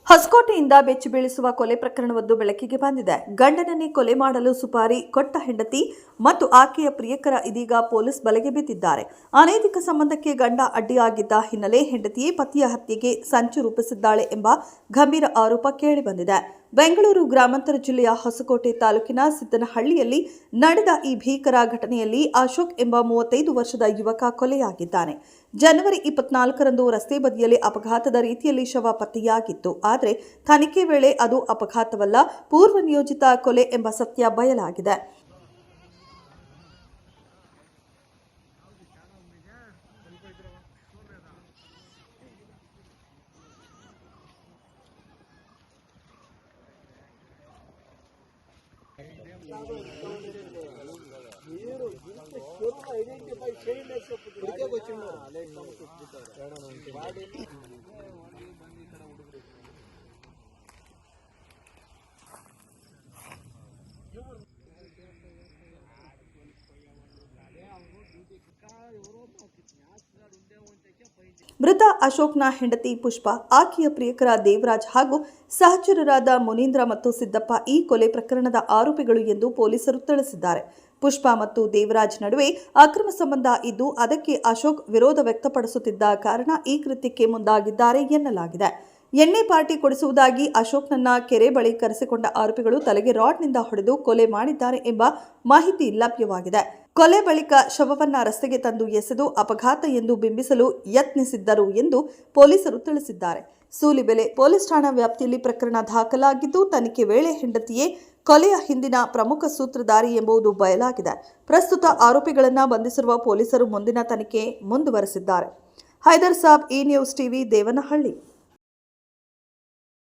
ಹೊಸಕೋಟೆಯಿಂದ ಬೆಚ್ಚಿ ಬೀಳಿಸುವ ಕೊಲೆ ಪ್ರಕರಣವೊಂದು ಬೆಳಕಿಗೆ ಬಂದಿದೆ. ಗಂಡನನ್ನೇ ಕೊಲೆ ಮಾಡಲು ಸುಪಾರಿ ಕೊಟ್ಟ ಹೆಂಡತಿ ಮತ್ತು ಆಕೆಯ ಪ್ರಿಯಕರ ಇದೀಗ ಪೊಲೀಸ್ ಬಲೆಗೆ ಬಿದ್ದಿದ್ದಾರೆ. ಅನೈತಿಕ ಸಂಬಂಧಕ್ಕೆ ಗಂಡ ಅಡ್ಡಿಯಾಗಿದ್ದ ಹಿನ್ನೆಲೆ ಹೆಂಡತಿಯೇ ಪತಿಯ ಹತ್ಯೆಗೆ ಸಂಚು ರೂಪಿಸಿದ್ದಾಳೆ ಎಂಬ ಗಂಭೀರ ಆರೋಪ ಕೇಳಿಬಂದಿದೆ. ಬೆಂಗಳೂರು ಗ್ರಾಮಾಂತರ ಜಿಲ್ಲೆಯ ಹೊಸಕೋಟೆ ತಾಲೂಕಿನ ಸಿದ್ದನಹಳ್ಳಿಯಲ್ಲಿ ನಡೆದ ಈ ಭೀಕರ ಘಟನೆಯಲ್ಲಿ ಅಶೋಕ್ ಎಂಬ 35 ವರ್ಷದ ಯುವಕ ಕೊಲೆಯಾಗಿದ್ದಾನೆ. ಜನವರಿ 24ರಂದು ರಸ್ತೆ ಬದಿಯಲ್ಲಿ ಅಪಘಾತದ ರೀತಿಯಲ್ಲಿ ಶವ ಪತ್ತೆಯಾಗಿತ್ತು. ಆದರೆ ತನಿಖೆ ವೇಳೆ ಅದು ಅಪಘಾತವಲ್ಲ, ಪೂರ್ವ ನಿಯೋಜಿತ ಕೊಲೆ ಎಂಬ ಸತ್ಯ ಬಯಲಾಗಿದೆ. ಮೃತ ಅಶೋಕ್ನ ಹೆಂಡತಿ ಪುಷ್ಪ, ಆಕೆಯ ಪ್ರಿಯಕರ ದೇವರಾಜ್ ಹಾಗೂ ಸಹಚರರಾದ ಮುನೀಂದ್ರ ಮತ್ತು ಸಿದ್ದಪ್ಪ ಈ ಕೊಲೆ ಪ್ರಕರಣದ ಆರೋಪಿಗಳು ಎಂದು ಪೊಲೀಸರು ತಿಳಿಸಿದ್ದಾರೆ. ಪುಷ್ಪ ಮತ್ತು ದೇವರಾಜ್ ನಡುವೆ ಅಕ್ರಮ ಸಂಬಂಧ ಇದ್ದು ಅದಕ್ಕೆ ಅಶೋಕ್ ವಿರೋಧ ವ್ಯಕ್ತಪಡಿಸುತ್ತಿದ್ದ ಕಾರಣ ಈ ಕೃತ್ಯಕ್ಕೆ ಮುಂದಾಗಿದ್ದಾರೆ ಎನ್ನಲಾಗಿದೆ. ಎಣ್ಣೆ ಪಾರ್ಟಿ ಕೊಡಿಸುವುದಾಗಿ ಅಶೋಕ್ನನ್ನ ಕೆರೆ ಬಳಿ ಕರೆಸಿಕೊಂಡ ಆರೋಪಿಗಳು ತಲೆಗೆ ರಾಡ್ನಿಂದ ಹೊಡೆದು ಕೊಲೆ ಮಾಡಿದ್ದಾರೆ ಎಂಬ ಮಾಹಿತಿ ಲಭ್ಯವಾಗಿದೆ. ಕೊಲೆ ಬಳಿಕ ಶವವನ್ನ ರಸ್ತೆಗೆ ತಂದು ಎಸೆದು ಅಪಘಾತ ಎಂದು ಬಿಂಬಿಸಲು ಯತ್ನಿಸಿದ್ದರು ಎಂದು ಪೊಲೀಸರು ತಿಳಿಸಿದ್ದಾರೆ. ಸೂಲಿಬೆಲೆ ಪೊಲೀಸ್ ಠಾಣಾ ವ್ಯಾಪ್ತಿಯಲ್ಲಿ ಪ್ರಕರಣ ದಾಖಲಾಗಿದ್ದು, ತನಿಖೆ ವೇಳೆ ಹೆಂಡತಿಯೇ ಕೊಲೆಯ ಹಿಂದಿನ ಪ್ರಮುಖ ಸೂತ್ರಧಾರಿ ಎಂಬುದು ಬಯಲಾಗಿದೆ. ಪ್ರಸ್ತುತ ಆರೋಪಿಗಳನ್ನು ಬಂಧಿಸಿರುವ ಪೊಲೀಸರು ಮುಂದಿನ ತನಿಖೆ ಮುಂದುವರೆಸಿದ್ದಾರೆ. ಹೈದರ್ ಸಾಬ್, ಈ ನ್ಯೂಸ್ ಟಿವಿ, ದೇವನಹಳ್ಳಿ.